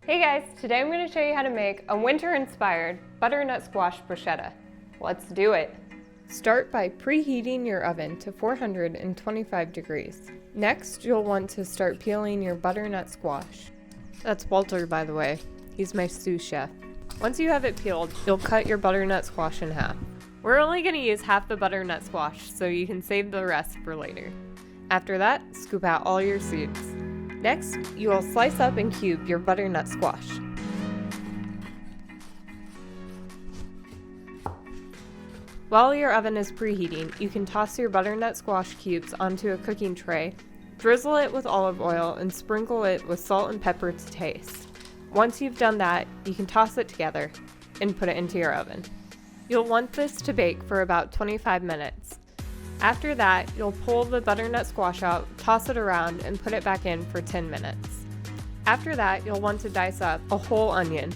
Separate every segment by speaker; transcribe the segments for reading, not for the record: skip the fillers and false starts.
Speaker 1: Hey guys, today I'm going to show you how to make a winter-inspired butternut squash bruschetta. Let's do it. Start by preheating your oven to 425 degrees. Next, you'll want to start peeling your butternut squash. That's Walter, by the way. He's my sous chef. Once you have it peeled, you'll cut your butternut squash in half. We're only going to use half the butternut squash, so you can save the rest for later. After that, scoop out all your seeds. Next, you will slice up and cube your butternut squash. While your oven is preheating, you can toss your butternut squash cubes onto a cooking tray, drizzle it with olive oil, and sprinkle it with salt and pepper to taste. Once you've done that, you can toss it together and put it into your oven. You'll want this to bake for about 25 minutes. After that, you'll pull the butternut squash out, toss it around, and put it back in for 10 minutes. After that, you'll want to dice up a whole onion.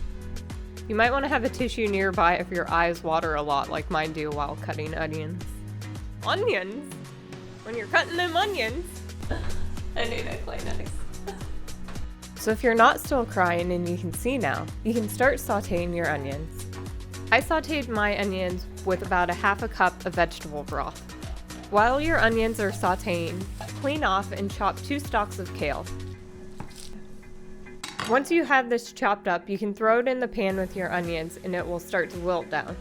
Speaker 1: You might want to have a tissue nearby if your eyes water a lot like mine do while cutting onions. Onions? When you're cutting them onions? I need a Kleenex. So if you're not still crying and you can see now, you can start sauteing your onions. I sauteed my onions with about a half a cup of vegetable broth. While your onions are sauteing, clean off and chop 2 stalks of kale. Once you have this chopped up, you can throw it in the pan with your onions and it will start to wilt down.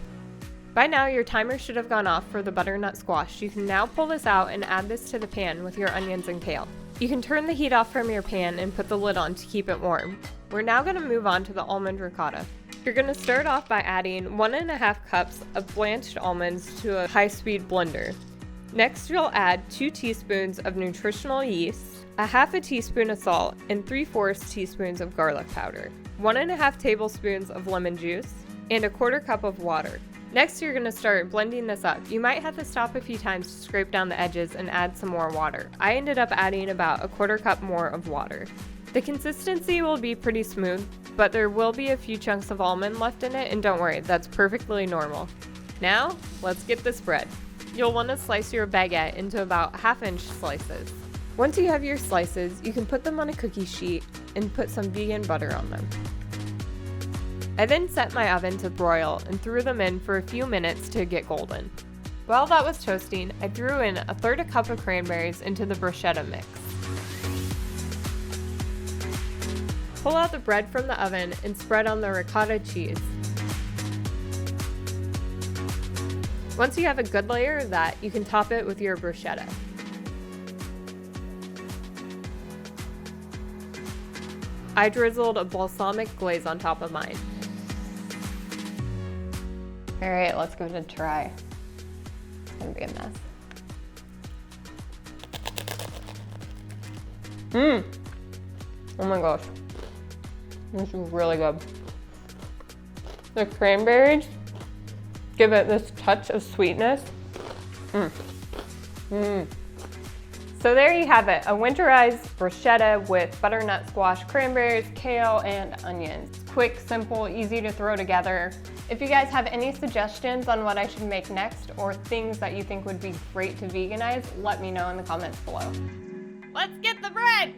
Speaker 1: By now, your timer should have gone off for the butternut squash. You can now pull this out and add this to the pan with your onions and kale. You can turn the heat off from your pan and put the lid on to keep it warm. We're now going to move on to the almond ricotta. You're going to start off by adding 1.5 cups of blanched almonds to a high-speed blender. Next, you'll add 2 teaspoons of nutritional yeast, a half a teaspoon of salt, and 3/4 teaspoons of garlic powder, 1.5 tablespoons of lemon juice, and a 1/4 cup of water. Next, you're going to start blending this up. You might have to stop a few times to scrape down the edges and add some more water. I ended up adding about a 1/4 cup more of water. The consistency will be pretty smooth, but there will be a few chunks of almond left in it, and don't worry, that's perfectly normal. Now, let's get this bread. You'll want to slice your baguette into about 1/2-inch slices. Once you have your slices, you can put them on a cookie sheet and put some vegan butter on them. I then set my oven to broil and threw them in for a few minutes to get golden. While that was toasting, I threw in 1/3 cup of cranberries into the bruschetta mix. Pull out the bread from the oven and spread on the ricotta cheese. Once you have a good layer of that, you can top it with your bruschetta. I drizzled a balsamic glaze on top of mine. All right, let's give it a try. It's gonna be a mess. Oh my gosh. This is really good. The cranberries give it this touch of sweetness. So there you have it, a winterized bruschetta with butternut squash, cranberries, kale, and onions. Quick, simple, easy to throw together. If you guys have any suggestions on what I should make next or things that you think would be great to veganize, let me know in the comments below. Let's get the bread!